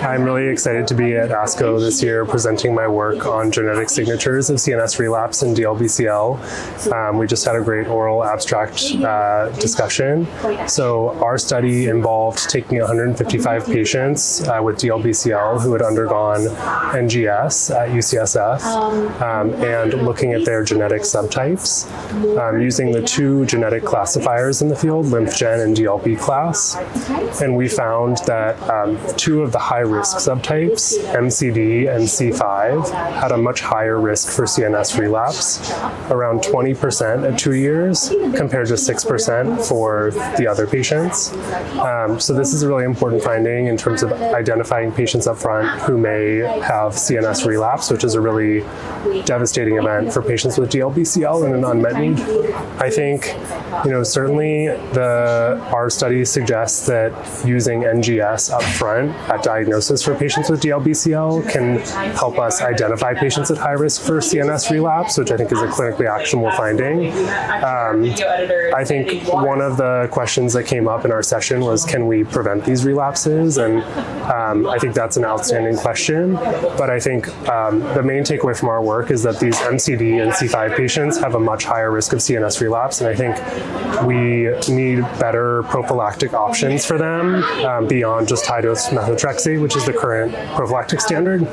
I'm really excited to be at ASCO this year presenting my work on genetic signatures of CNS relapse and DLBCL. We just had a great oral abstract discussion. So our study involved taking 155 patients with DLBCL who had undergone NGS at UCSF and looking at their genetic subtypes using the two genetic classifiers in the field, LymphGen and DLB class. And we found that two of the high-risk subtypes, MCD and C5, had a much higher risk for CNS relapse, around 20% at 2 years compared to 6% for the other patients. So this is a really important finding in terms of identifying patients up front who may have CNS relapse, which is a really devastating event for patients with DLBCL and an unmet need. I think, certainly our study suggests that using NGS up front at diagnosis for patients with DLBCL can help us identify patients at high risk for CNS relapse, which I think is a clinically actionable finding. I think one of the questions that came up in our session was, can we prevent these relapses? And I think that's an outstanding question. But I think the main takeaway from our work is that these MCD and C5 patients have a much higher risk of CNS relapse. And I think we need better prophylactic options for them beyond just high-dose methotrexate, which is the current prophylactic standard.